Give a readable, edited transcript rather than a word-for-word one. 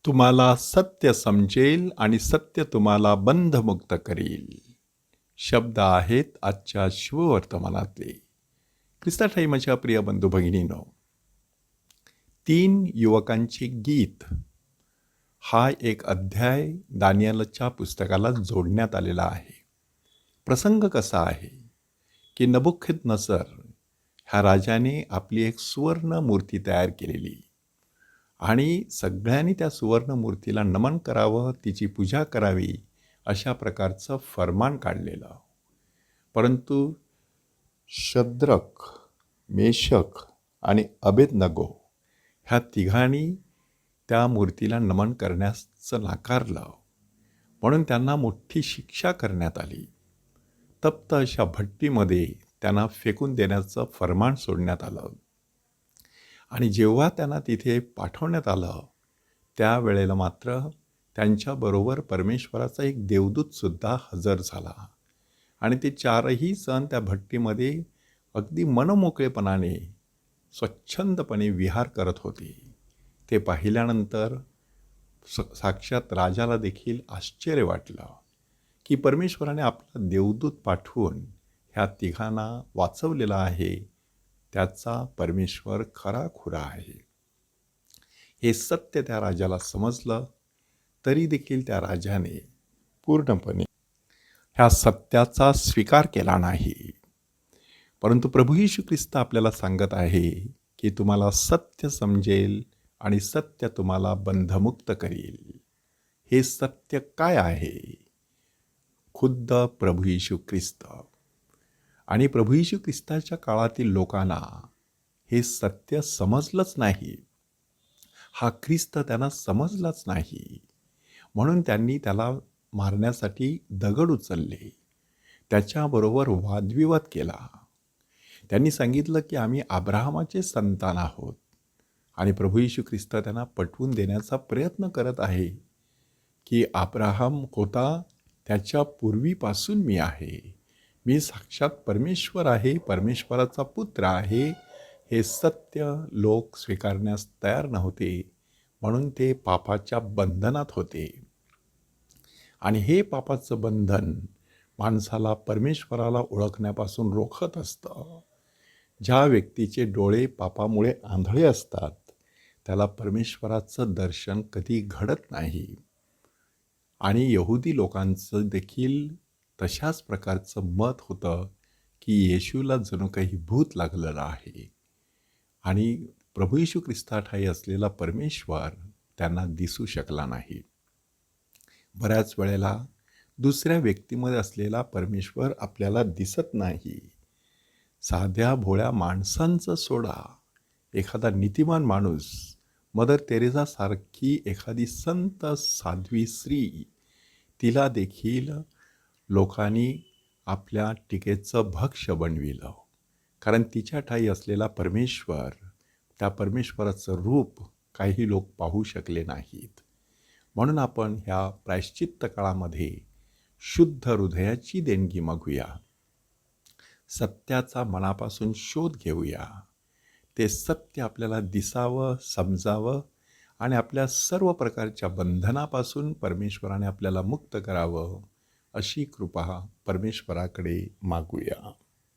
तुम्हाला सत्य समजेल आणि सत्य तुम्हाला बंधमुक्त करील. शब्द आहेत आजच्या शिववर्तमानातले. ख्रिस्ताठाई माझ्या प्रिय बंधू भगिनींनो, 3 युवकांचे गीत हा एक अध्याय दानिएलच्या पुस्तकाला जोडण्यात आलेला आहे. प्रसंग कसा आहे की नबुकदनेस्सर ह्या राजाने आपली एक सुवर्ण मूर्ती तयार केलेली आणि सगळ्यांनी त्या सुवर्ण मूर्तीला नमन करावं, तिची पूजा करावी अशा प्रकारचं फर्मान काढलेलं. परंतु शद्रक, मेशक आणि अबेदनगो ह्या तिघांनी त्या मूर्तीला नमन करण्याचं नाकारलं. म्हणून त्यांना मोठी शिक्षा करण्यात आली. तप्त अशा भट्टीमध्ये त्यांना फेकून देण्याचं फर्मान सोडण्यात आलं. आणि जेव्हा त्यांना तिथे पाठवण्यात आलं त्यावेळेला मात्र त्यांच्याबरोबर परमेश्वराचा एक देवदूतसुद्धा हजर झाला आणि ते 4ही जण त्या भट्टीमध्ये अगदी मनमोकळेपणाने स्वच्छंदपणे विहार करत होते. ते पाहिल्यानंतर साक्षात राजाला देखील आश्चर्य वाटलं की परमेश्वराने आपला देवदूत पाठवून ह्या तिघांना वाचवलेला आहे. त्याचा परमेश्वर खराखुरा आहे. हे सत्य त्या राजाला समजलं, तरी देखील त्या राजाने पूर्णपणे ह्या सत्याचा स्वीकार केला नाही. परंतु प्रभू येशू ख्रिस्त आपल्याला सांगत आहे की तुम्हाला सत्य समजेल आणि सत्य तुम्हाला बंधमुक्त करील. हे सत्य काय आहे? खुद्द प्रभू येशू ख्रिस्त. आणि प्रभू येशू ख्रिस्ताच्या काळातील लोकांना हे सत्य समजलंच नाही. हा ख्रिस्त त्यांना समजलाच नाही. म्हणून त्यांनी त्याला मारण्यासाठी दगड उचलले, त्याच्याबरोबर वादविवाद केला. त्यांनी सांगितलं की आम्ही अब्राहमाचे संतान आहोत. आणि प्रभू येशू ख्रिस्त त्यांना पटवून देण्याचा प्रयत्न करत आहे की अब्राहम होता त्याच्या पूर्वीपासून मी आहे. मी साक्षात परमेश्वर आहे, परमेश्वराचा पुत्र आहे. हे सत्य लोक स्वीकारण्यास तयार नव्हते. म्हणून ते पापाच्या बंधनात होते. आणि हे पापाचं बंधन माणसाला परमेश्वराला ओळखण्यापासून रोखत असतं. ज्या व्यक्तीचे डोळे पापामुळे आंधळे असतात त्याला परमेश्वराचं दर्शन कधी घडत नाही. आणि यहुदी लोकांचं देखील तशाच प्रकारचं मत होतं की येशूला जणू काही भूत लागलेलं आहे आणि प्रभू येशू ख्रिस्ताठाई असलेला परमेश्वर त्यांना दिसू शकला नाही. बऱ्याच वेळेला दुसऱ्या व्यक्तीमध्ये असलेला परमेश्वर आपल्याला दिसत नाही. साध्या भोळ्या माणसांचं सोडा, एखादा नीतिमान माणूस, मदर तेरेसासारखी एखादी संत साध्वी स्त्री, तिला देखील लोकांनी आपल्या टीकेचं भक्ष्य बनविलं. कारण तिच्या ठाई असलेला परमेश्वर, त्या परमेश्वराचं रूप काही लोक पाहू शकले नाहीत. म्हणून आपण ह्या प्रायश्चित्त काळामध्ये शुद्ध हृदयाची देणगी मागूया. सत्याचा मनापासून शोध घेऊया. ते सत्य आपल्याला दिसावं, समजावं आणि आपल्या सर्व प्रकारच्या बंधनापासून परमेश्वराने आपल्याला मुक्त करावं, अशी कृपा परमेश्वराकडे मागूया.